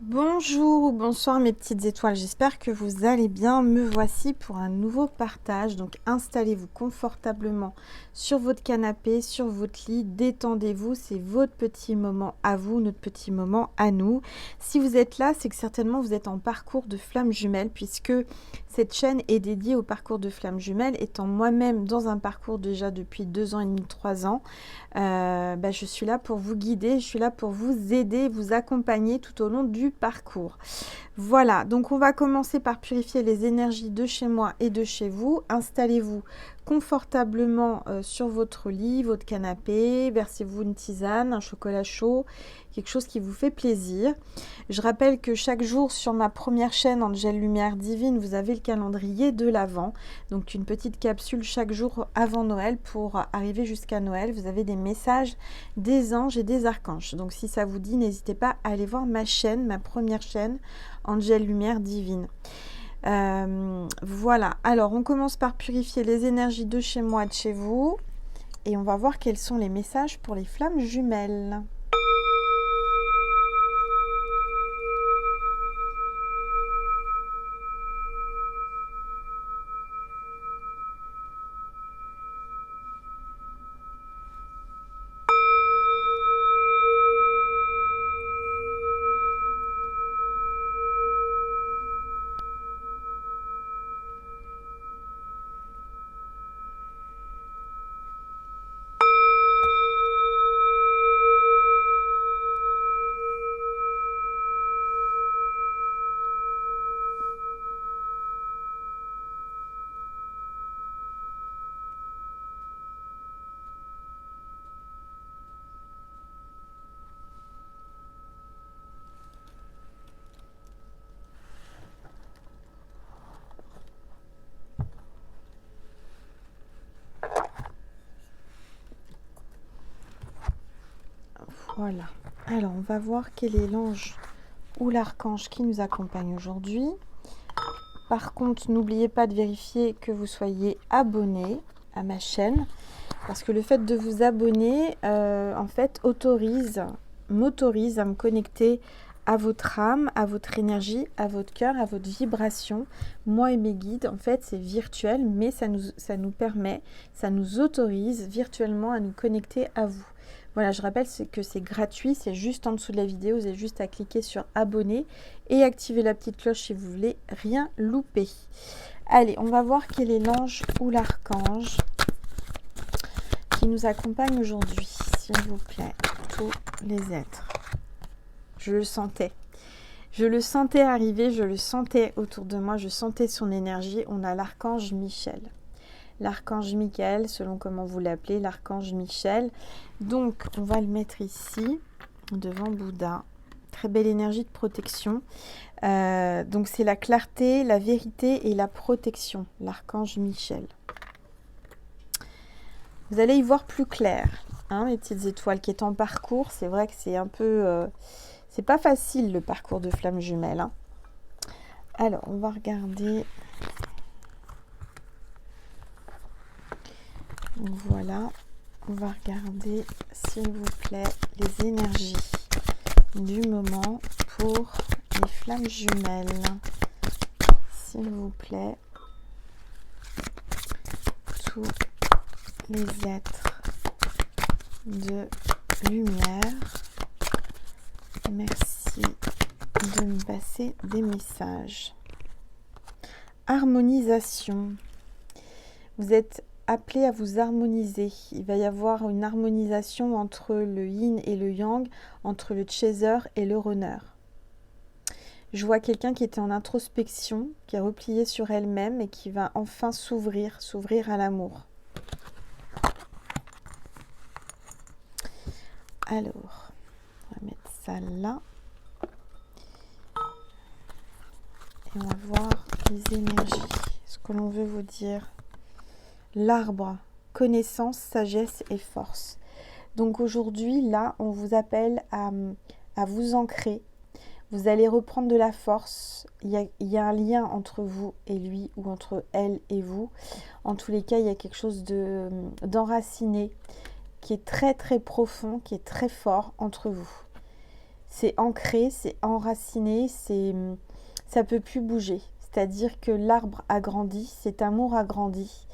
Bonjour ou bonsoir mes petites étoiles, j'espère que vous allez bien. Me voici pour un nouveau partage, donc installez-vous confortablement sur votre canapé, sur votre lit, détendez-vous, c'est votre petit moment à vous, notre petit moment à nous. Si vous êtes là, c'est que certainement vous êtes en parcours de flammes jumelles, puisque cette chaîne est dédiée au parcours de flammes jumelles, étant moi-même dans un parcours déjà depuis 2 ans et demi, 3 ans. Je suis là pour vous guider, je suis là pour vous aider, vous accompagner tout au long du parcours. Voilà, donc on va commencer par purifier les énergies de chez moi et de chez vous. Installez-vous confortablement sur votre lit, votre canapé, versez-vous une tisane, un chocolat chaud, quelque chose qui vous fait plaisir. Je rappelle que chaque jour sur ma première chaîne Angel Lumière Divine, vous avez le calendrier de l'Avent, donc une petite capsule chaque jour avant Noël pour arriver jusqu'à Noël. Vous avez des messages des anges et des archanges. Donc si ça vous dit, n'hésitez pas à aller voir ma chaîne, ma première chaîne, Angel Lumière Divine. Voilà, alors on commence par purifier les énergies de chez moi, de chez vous. Et on va voir quels sont les messages pour les flammes jumelles. Voilà, alors on va voir quel est l'ange ou l'archange qui nous accompagne aujourd'hui. Par contre, n'oubliez pas de vérifier que vous soyez abonné à ma chaîne, parce que le fait de vous abonner, en fait, m'autorise à me connecter à votre âme, à votre énergie, à votre cœur, à votre vibration. Moi et mes guides, en fait, c'est virtuel, mais ça nous permet, ça nous autorise virtuellement à nous connecter à vous. Voilà, je rappelle que c'est gratuit, c'est juste en dessous de la vidéo, vous avez juste à cliquer sur abonner et activer la petite cloche si vous voulez rien louper. Allez, on va voir quel est l'ange ou l'archange qui nous accompagne aujourd'hui, s'il vous plaît, tous les êtres. Je le sentais. Je le sentais arriver, je le sentais autour de moi, je sentais son énergie. On a l'archange Michel. L'archange Michael, selon comment vous l'appelez, l'archange Michel. Donc, on va le mettre ici, devant Bouddha. Très belle énergie de protection. Donc, c'est la clarté, la vérité et la protection, l'archange Michel. Vous allez y voir plus clair, hein, les petites étoiles qui est en parcours. C'est vrai que c'est un peu... c'est pas facile le parcours de flammes jumelles. Hein. Alors, on va regarder... Voilà, on va regarder, s'il vous plaît, les énergies du moment pour les flammes jumelles. S'il vous plaît, tous les êtres de lumière, merci de me passer des messages. Harmonisation. Vous êtes appelé à vous harmoniser. Il va y avoir une harmonisation entre le yin et le yang, entre le chaser et le runner. Je vois quelqu'un qui était en introspection, qui est replié sur elle-même et qui va enfin s'ouvrir à l'amour. Alors, on va mettre ça là. Et on va voir les énergies, ce que l'on veut vous dire. L'arbre, connaissance, sagesse et force. Donc aujourd'hui, là, on vous appelle à vous ancrer. Vous allez reprendre de la force. Il y a un lien entre vous et lui ou entre elle et vous. En tous les cas, il y a quelque chose d'enraciné qui est très très profond, qui est très fort entre vous. c'est ancré, c'est enraciné, ça peut plus bouger. C'est-à-dire que l'arbre a grandi, cet amour a grandi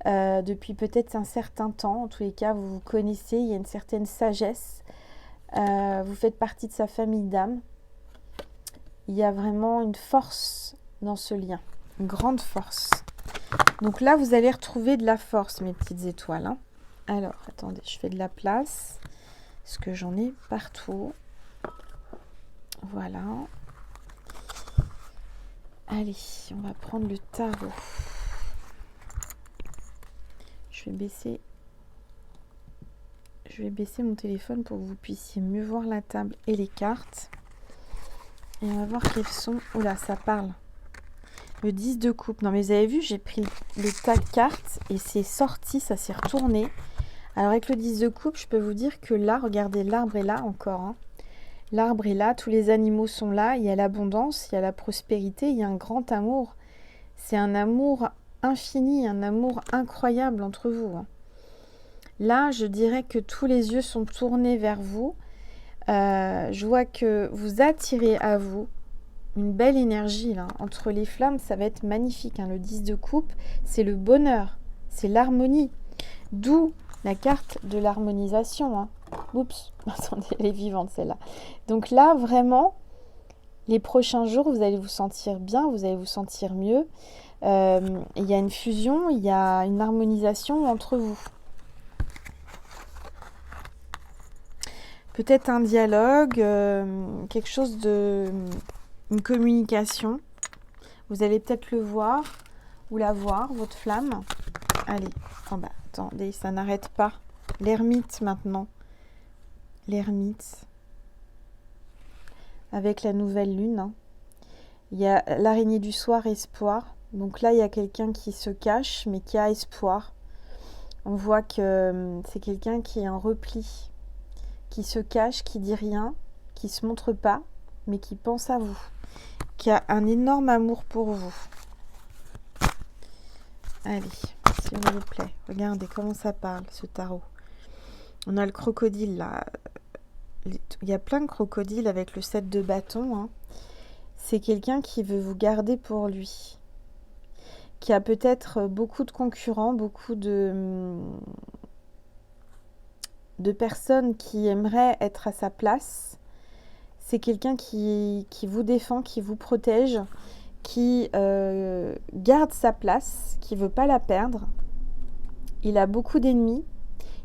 depuis peut-être un certain temps. En tous les cas, vous vous connaissez, il y a une certaine sagesse. Vous faites partie de sa famille d'âme. Il y a vraiment une force dans ce lien, une grande force. Donc là, vous allez retrouver de la force, mes petites étoiles. Hein. Alors, attendez, je fais de la place, parce que j'en ai partout. Voilà. Allez, on va prendre le tarot. Je vais baisser mon téléphone pour que vous puissiez mieux voir la table et les cartes. Et on va voir quels sont... Oula, ça parle. Le 10 de coupe. Non, mais vous avez vu, j'ai pris le tas de cartes et c'est sorti, ça s'est retourné. Alors, avec le 10 de coupe, je peux vous dire que là, regardez, l'arbre est là encore. Hein. L'arbre est là, tous les animaux sont là, il y a l'abondance, il y a la prospérité, il y a un grand amour. C'est un amour infini, un amour incroyable entre vous. Hein. Là, je dirais que tous les yeux sont tournés vers vous. Je vois que vous attirez à vous une belle énergie. Là. Entre les flammes, ça va être magnifique. Hein. Le 10 de coupe, c'est le bonheur, c'est l'harmonie. D'où la carte de l'harmonisation. Hein. Oups, attendez, elle est vivante celle-là. Donc là, vraiment, les prochains jours, vous allez vous sentir bien, vous allez vous sentir mieux. Il y a une fusion, il y a une harmonisation entre vous. Peut-être un dialogue, quelque chose de... une communication. Vous allez peut-être le voir ou la voir, votre flamme. Allez, oh bah, attendez, ça n'arrête pas. L'ermite maintenant. L'ermite. Avec la nouvelle lune. Hein. Il y a l'araignée du soir, espoir. Donc là, il y a quelqu'un qui se cache, mais qui a espoir. On voit que c'est quelqu'un qui est en repli, qui se cache, qui dit rien, qui se montre pas, mais qui pense à vous, qui a un énorme amour pour vous. Allez, s'il vous plaît, regardez comment ça parle, ce tarot. On a le crocodile, là. Il y a plein de crocodiles avec le 7 de bâton. Hein. C'est quelqu'un qui veut vous garder pour lui, qui a peut-être beaucoup de concurrents, beaucoup de personnes qui aimeraient être à sa place. C'est quelqu'un qui vous défend, qui vous protège, qui garde sa place, qui ne veut pas la perdre. Il a beaucoup d'ennemis,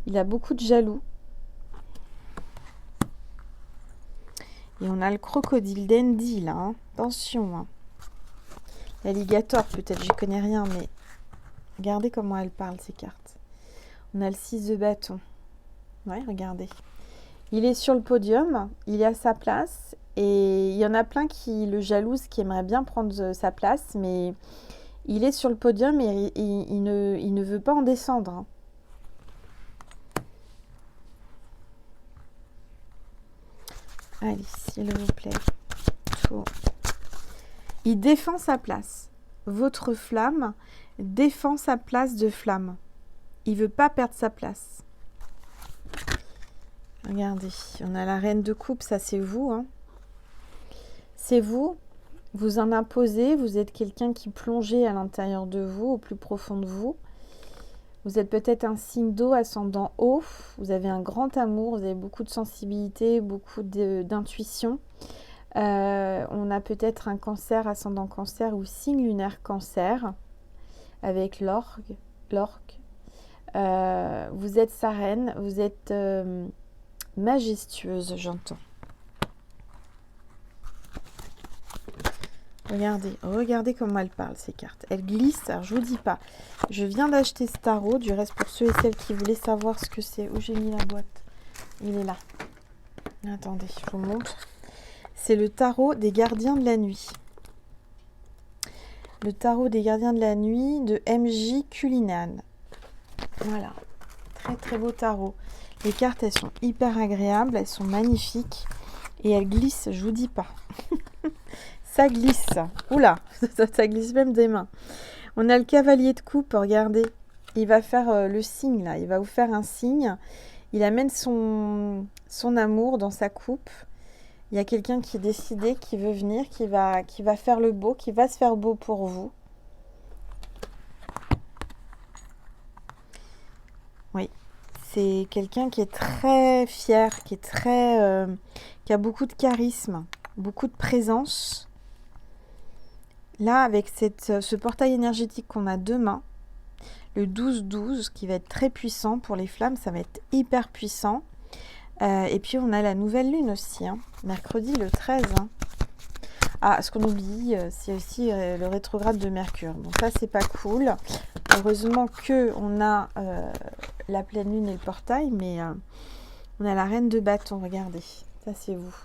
il a beaucoup de jaloux. Et on a le crocodile d'Andy là, hein. Attention. Hein. L'alligator peut-être, j'y connais rien, mais regardez comment elle parle ces cartes. On a le 6 de bâton. Ouais, regardez. Il est sur le podium, il est à sa place et il y en a plein qui le jalousent, qui aimeraient bien prendre sa place, mais il est sur le podium et il ne veut pas en descendre. Hein. Allez, s'il vous plaît. Tout. Il défend sa place. Votre flamme défend sa place de flamme. Il ne veut pas perdre sa place. Regardez, on a la reine de coupe, ça c'est vous. Hein. C'est vous, vous en imposez, vous êtes quelqu'un qui plongeait à l'intérieur de vous, au plus profond de vous. Vous êtes peut-être un signe d'eau, ascendant eau, vous avez un grand amour, vous avez beaucoup de sensibilité, beaucoup d'intuition. On a peut-être un cancer, ascendant cancer ou signe lunaire cancer, avec l'orque. Vous êtes sa reine, vous êtes majestueuse, j'entends. Regardez comment elle parle, ces cartes. Elle glisse, alors je vous dis pas. Je viens d'acheter ce tarot, du reste pour ceux et celles qui voulaient savoir ce que c'est. Où j'ai mis la boîte? Il est là. Attendez, je vous montre. C'est le tarot des gardiens de la nuit. Le tarot des gardiens de la nuit de MJ Cullinan. Voilà. Très très beau tarot. Les cartes, elles sont hyper agréables, elles sont magnifiques. Et elles glissent, je vous dis pas. Ça glisse. Oula, ça glisse même des mains. On a le cavalier de coupe, regardez. Il va faire le signe là, il va vous faire un signe. Il amène son amour dans sa coupe. Il y a quelqu'un qui est décidé, qui veut venir, qui va faire le beau, qui va se faire beau pour vous. Oui, c'est quelqu'un qui est très fier, qui a beaucoup de charisme, beaucoup de présence. Là, avec ce portail énergétique qu'on a demain, le 12-12, qui va être très puissant pour les flammes, ça va être hyper puissant. Et puis, on a la nouvelle lune aussi, hein, mercredi le 13. Hein. Ah, ce qu'on oublie, c'est aussi le rétrograde de Mercure. Bon, ça, c'est pas cool. Heureusement qu'on a la pleine lune et le portail, mais on a la reine de bâton, regardez. Ça, c'est vous.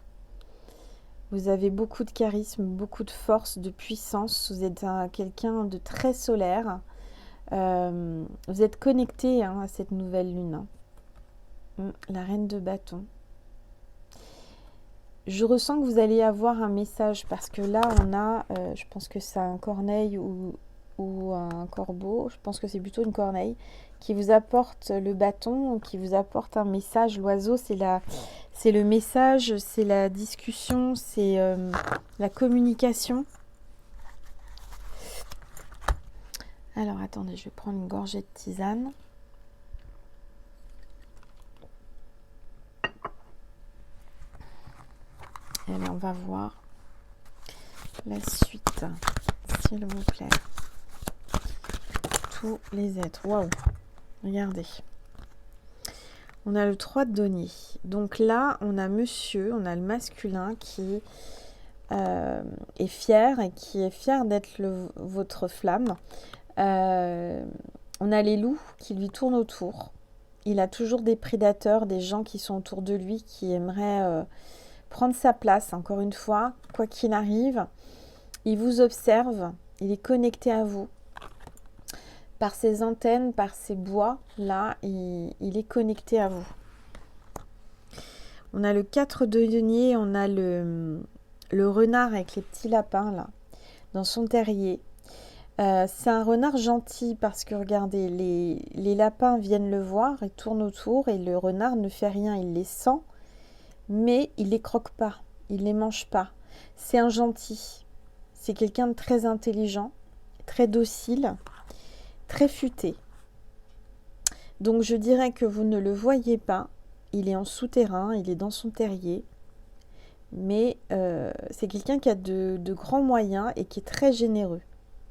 Vous avez beaucoup de charisme, beaucoup de force, de puissance. Vous êtes quelqu'un de très solaire. Vous êtes connecté hein, à cette nouvelle lune. La reine de bâton. Je ressens que vous allez avoir un message parce que là, on a, je pense que c'est un corneille ou un corbeau. Je pense que c'est plutôt une corneille qui vous apporte le bâton, qui vous apporte un message. L'oiseau, c'est le message, c'est la discussion, c'est la communication. Alors, attendez, je vais prendre une gorgée de tisane. Allez, on va voir la suite, s'il vous plaît. Tous les êtres. Waouh! Regardez. On a le 3 de denier. Donc là, on a monsieur, on a le masculin qui est fier et qui est fier d'être votre flamme. On a les loups qui lui tournent autour. Il a toujours des prédateurs, des gens qui sont autour de lui qui aimeraient prendre sa place, encore une fois, quoi qu'il arrive. Il vous observe, il est connecté à vous. Par ses antennes, par ses bois, là, il est connecté à vous. On a le 4 de denier, on a le renard avec les petits lapins, là, dans son terrier. C'est un renard gentil parce que, regardez, les lapins viennent le voir et tournent autour et le renard ne fait rien, il les sent. Mais il les croque pas, il les mange pas. C'est un gentil. C'est quelqu'un de très intelligent, très docile, très futé. Donc je dirais que vous ne le voyez pas. Il est en souterrain, il est dans son terrier. Mais c'est quelqu'un qui a de grands moyens et qui est très généreux.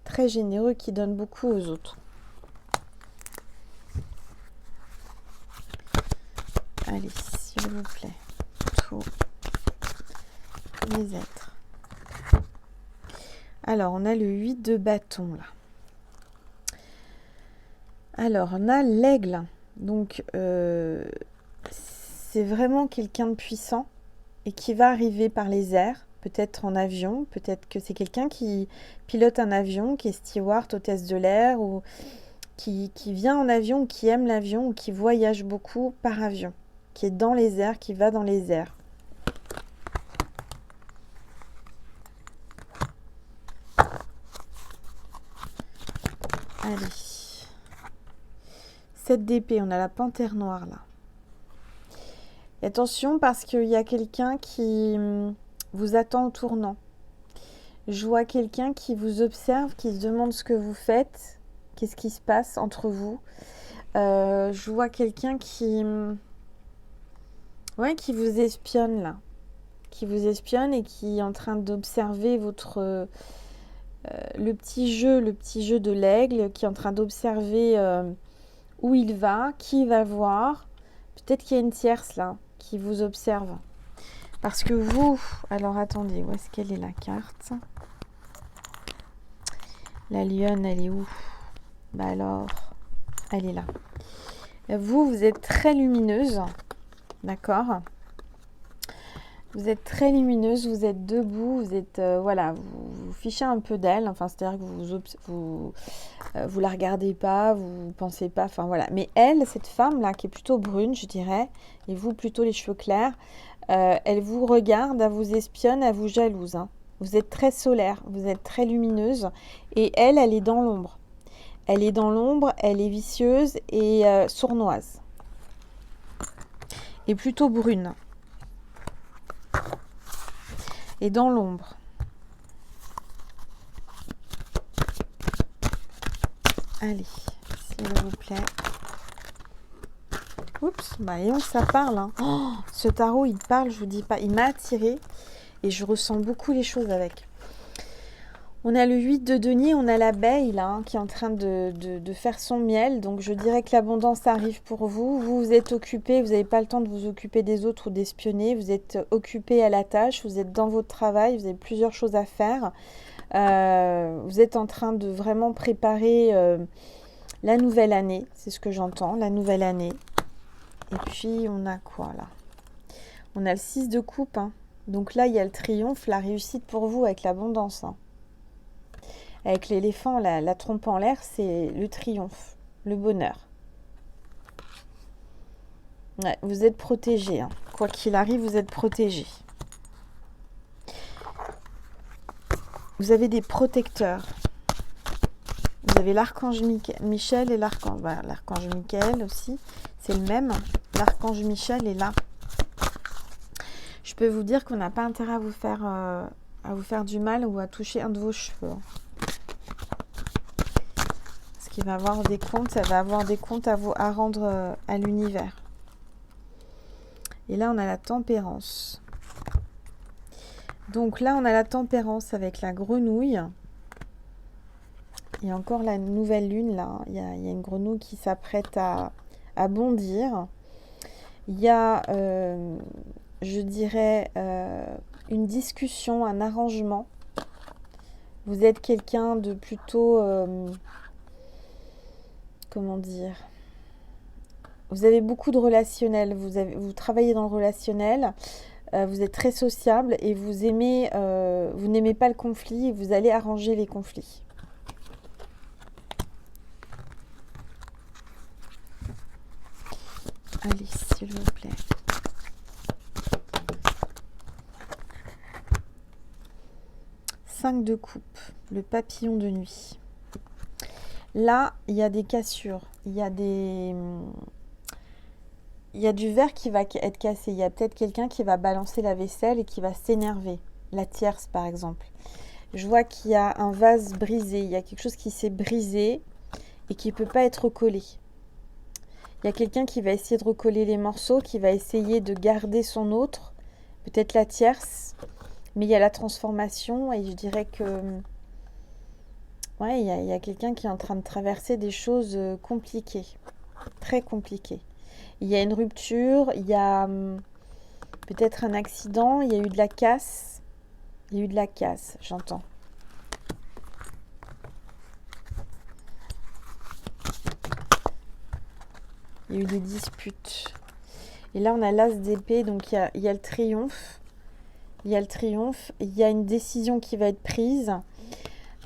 Très généreux, qui donne beaucoup aux autres. Allez, s'il vous plaît. Les êtres. Alors, on a le 8 de bâton, là. Alors, on a l'aigle. Donc, c'est vraiment quelqu'un de puissant et qui va arriver par les airs, peut-être en avion, peut-être que c'est quelqu'un qui pilote un avion, qui est steward, hôtesse de l'air, ou qui vient en avion, ou qui aime l'avion, ou qui voyage beaucoup par avion, qui est dans les airs, qui va dans les airs. Allez. 7 d'épée, on a la panthère noire là. Et attention parce qu'il y a quelqu'un qui vous attend au tournant. Je vois quelqu'un qui vous observe, qui se demande ce que vous faites, qu'est-ce qui se passe entre vous. Je vois quelqu'un qui vous espionne là. Qui vous espionne et qui est en train d'observer votre... le petit jeu de l'aigle, qui est en train d'observer où il va, qui il va voir. Peut-être qu'il y a une tierce là qui vous observe. Parce que vous... Alors attendez, où est-ce qu'elle est la carte? La lionne, elle est où? Bah alors, elle est là. Vous êtes très lumineuse. D'accord? Vous êtes très lumineuse, vous êtes debout, vous êtes vous fichez un peu d'elle, enfin c'est-à-dire que vous la regardez pas, vous pensez pas, enfin voilà. Mais elle, cette femme là qui est plutôt brune, je dirais, et vous plutôt les cheveux clairs, elle vous regarde, elle vous espionne, elle vous jalouse. Hein. Vous êtes très solaire, vous êtes très lumineuse, et elle est dans l'ombre. Elle est dans l'ombre, elle est vicieuse et sournoise, et plutôt brune. et dans l'ombre. Allez, s'il vous plaît. Oups, bah et on ça parle. Hein. Oh, ce tarot, il parle, je vous dis pas. Il m'a attiré et je ressens beaucoup les choses avec. On a le 8 de denier, on a l'abeille là, hein, qui est en train de faire son miel. Donc je dirais que l'abondance arrive pour vous. Vous êtes occupé, vous n'avez pas le temps de vous occuper des autres ou d'espionner. Vous êtes occupé à la tâche, vous êtes dans votre travail, vous avez plusieurs choses à faire. Vous êtes en train de vraiment préparer la nouvelle année. C'est ce que j'entends, la nouvelle année. Et puis on a quoi là? On a le 6 de coupe. Hein. Donc là, il y a le triomphe, la réussite pour vous avec l'abondance. Hein. Avec l'éléphant, la trompe en l'air, c'est le triomphe, le bonheur. Ouais, vous êtes protégé. Hein. Quoi qu'il arrive, vous êtes protégé. Vous avez des protecteurs. Vous avez l'archange Michel et l'archange... Voilà, l'archange Michael aussi, c'est le même. L'archange Michel est là. Je peux vous dire qu'on n'a pas intérêt à vous faire du mal ou à toucher un de vos cheveux. Parce qu'il va avoir des comptes, ça va avoir des comptes à rendre à l'univers. Et là, on a la tempérance. Donc là, on a la tempérance avec la grenouille. Il y a encore la nouvelle lune, là. Il y a une grenouille qui s'apprête à bondir. Il y a, je dirais, une discussion, un arrangement. Vous êtes quelqu'un de plutôt... comment dire? Vous avez beaucoup de relationnel. Vous travaillez dans le relationnel. Vous êtes très sociable et vous n'aimez pas le conflit et vous allez arranger les conflits. Allez, s'il vous plaît. Cinq de coupe, le papillon de nuit. Là, il y a des cassures. Il y a du verre qui va être cassé. Il y a peut-être quelqu'un qui va balancer la vaisselle et qui va s'énerver. La tierce, par exemple. Je vois qu'il y a un vase brisé. Il y a quelque chose qui s'est brisé et qui ne peut pas être recollé. Il y a quelqu'un qui va essayer de recoller les morceaux, qui va essayer de garder son autre, peut-être la tierce, mais il y a la transformation et je dirais que ouais, il y a quelqu'un qui est en train de traverser des choses compliquées, très compliquées. Il y a une rupture, il y a peut-être un accident, il y a eu de la casse, j'entends. Il y a eu des disputes. Et là, on a l'as d'épée, donc il y a le triomphe. Il y a une décision qui va être prise.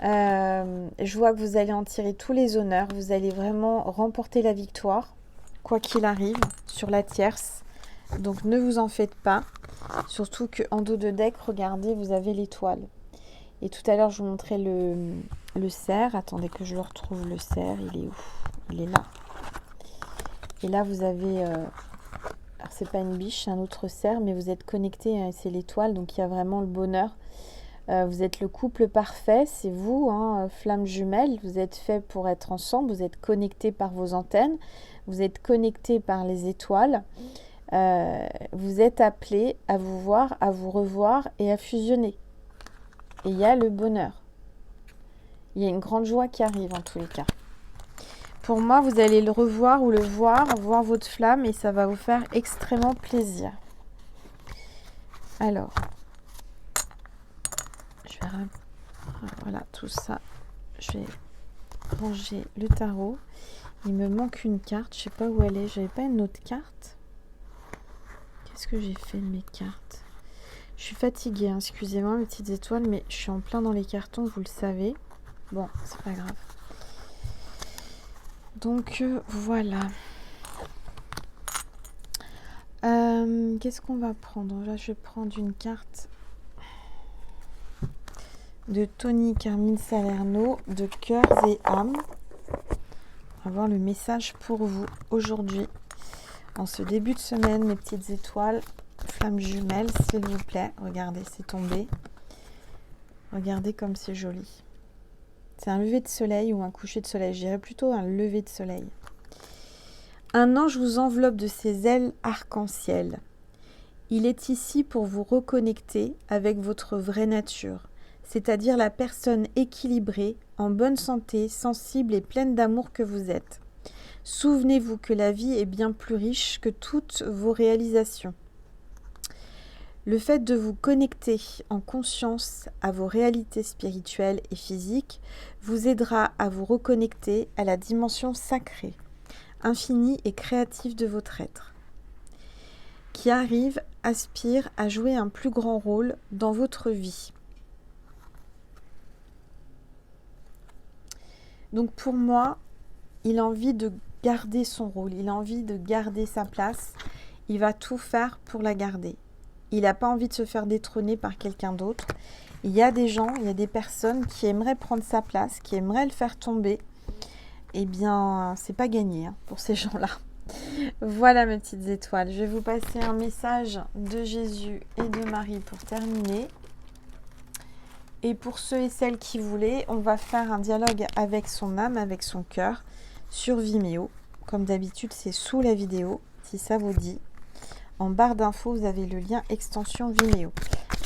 Je vois que vous allez en tirer tous les honneurs. Vous allez vraiment remporter la victoire, quoi qu'il arrive, sur la tierce. Donc, ne vous en faites pas. Surtout qu'en dos de deck, regardez, vous avez l'étoile. Et tout à l'heure, je vous montrais le cerf. Attendez que je le retrouve, le cerf. Il est où? Il est là. Et là, vous avez... alors, c'est pas une biche, c'est un autre cerf, mais vous êtes connecté, hein, c'est l'étoile, donc il y a vraiment le bonheur. Vous êtes le couple parfait, c'est vous, hein, flamme jumelle. Vous êtes fait pour être ensemble, vous êtes connecté par vos antennes, vous êtes connecté par les étoiles. Vous êtes appelé à vous voir, à vous revoir et à fusionner. Et il y a le bonheur. Il y a une grande joie qui arrive en tous les cas. Pour moi, vous allez le revoir ou le voir votre flamme et ça va vous faire extrêmement plaisir. Alors, je vais... Voilà, tout ça. Je vais ranger le tarot. Il me manque une carte. Je sais pas où elle est. J'avais pas une autre carte. Qu'est-ce que j'ai fait de mes cartes? Je suis fatiguée, hein. Excusez-moi mes petites étoiles, mais je suis en plein dans les cartons, vous le savez. Bon, c'est pas grave. Donc voilà. Qu'est-ce qu'on va prendre? Là, je vais prendre une carte de Tony Carmine Salerno, de Cœurs et âmes. On va voir le message pour vous aujourd'hui. En ce début de semaine, mes petites étoiles, flammes jumelles, s'il vous plaît. Regardez, c'est tombé. Regardez comme c'est joli. C'est un lever de soleil ou un coucher de soleil. Je dirais plutôt un lever de soleil. Un ange vous enveloppe de ses ailes arc-en-ciel. Il est ici pour vous reconnecter avec votre vraie nature, c'est-à-dire la personne équilibrée, en bonne santé, sensible et pleine d'amour que vous êtes. Souvenez-vous que la vie est bien plus riche que toutes vos réalisations. Le fait de vous connecter en conscience à vos réalités spirituelles et physiques vous aidera à vous reconnecter à la dimension sacrée, infinie et créative de votre être, qui aspire à jouer un plus grand rôle dans votre vie. Donc pour moi, il a envie de garder son rôle, il a envie de garder sa place, il va tout faire pour la garder. Il n'a pas envie de se faire détrôner par quelqu'un d'autre. Il y a des gens, il y a des personnes qui aimeraient prendre sa place, qui aimeraient le faire tomber. Eh bien, c'est pas gagné pour ces gens-là. Voilà mes petites étoiles. Je vais vous passer un message de Jésus et de Marie pour terminer. Et pour ceux et celles qui voulaient, on va faire un dialogue avec son âme, avec son cœur, sur Vimeo. Comme d'habitude, c'est sous la vidéo, si ça vous dit. En barre d'infos, vous avez le lien extension Vimeo.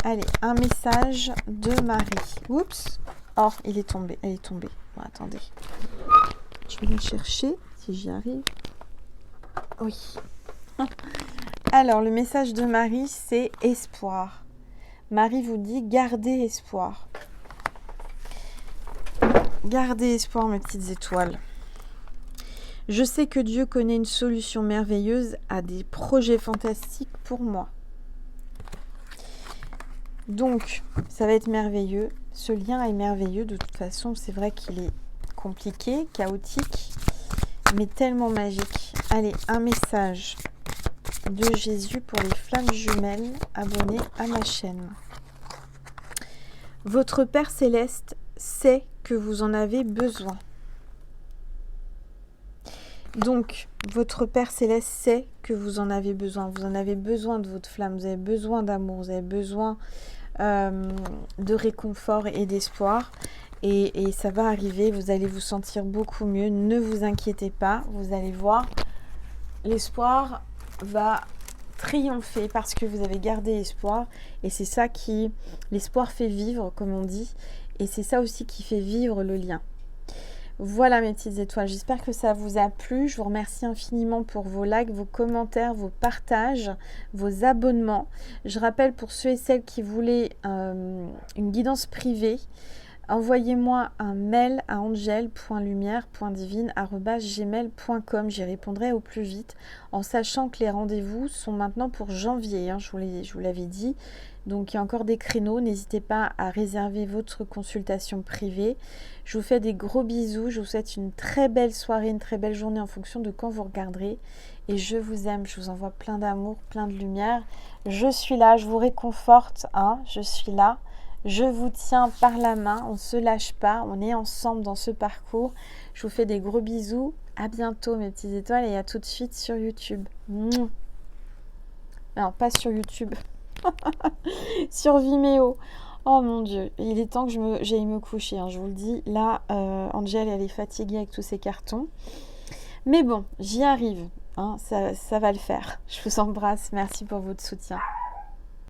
Allez, un message de Marie. Oups. Oh, il est tombé. Elle est tombée. Bon, attendez. Je vais le chercher, si j'y arrive. Oui. Alors, le message de Marie, c'est espoir. Marie vous dit, gardez espoir. Gardez espoir, mes petites étoiles. Je sais que Dieu connaît une solution merveilleuse à des projets fantastiques pour moi. Donc, ça va être merveilleux. Ce lien est merveilleux. De toute façon, c'est vrai qu'il est compliqué, chaotique, mais tellement magique. Allez, un message de Jésus pour les flammes jumelles abonnées à ma chaîne. Votre Père Céleste sait que vous en avez besoin. Donc, votre Père Céleste sait que vous en avez besoin. Vous en avez besoin de votre flamme, vous avez besoin d'amour, vous avez besoin de réconfort et d'espoir. Et ça va arriver, vous allez vous sentir beaucoup mieux. Ne vous inquiétez pas, vous allez voir, l'espoir va triompher parce que vous avez gardé espoir. Et c'est ça qui... L'espoir fait vivre, comme on dit. Et c'est ça aussi qui fait vivre le lien. Voilà mes petites étoiles, j'espère que ça vous a plu. Je vous remercie infiniment pour vos likes, vos commentaires, vos partages, vos abonnements. Je rappelle pour ceux et celles qui voulaient une guidance privée, envoyez-moi un mail à angel.lumière.divine@gmail.com. J'y répondrai au plus vite, en sachant que les rendez-vous sont maintenant pour janvier, je vous l'avais dit. Donc il y a encore des créneaux, n'hésitez pas à réserver votre consultation privée. Je vous fais des gros bisous, je vous souhaite une très belle soirée, une très belle journée en fonction de quand vous regarderez. Et je vous aime, je vous envoie plein d'amour, plein de lumière. Je suis là, je vous réconforte, je suis là. Je vous tiens par la main, on ne se lâche pas, on est ensemble dans ce parcours. Je vous fais des gros bisous, à bientôt mes petites étoiles et à tout de suite sur YouTube. Non, pas sur YouTube. Sur Vimeo. Oh mon Dieu, il est temps que j'aille me coucher, je vous le dis. Là, Angel, elle est fatiguée avec tous ces cartons. Mais bon, j'y arrive, ça va le faire. Je vous embrasse, merci pour votre soutien.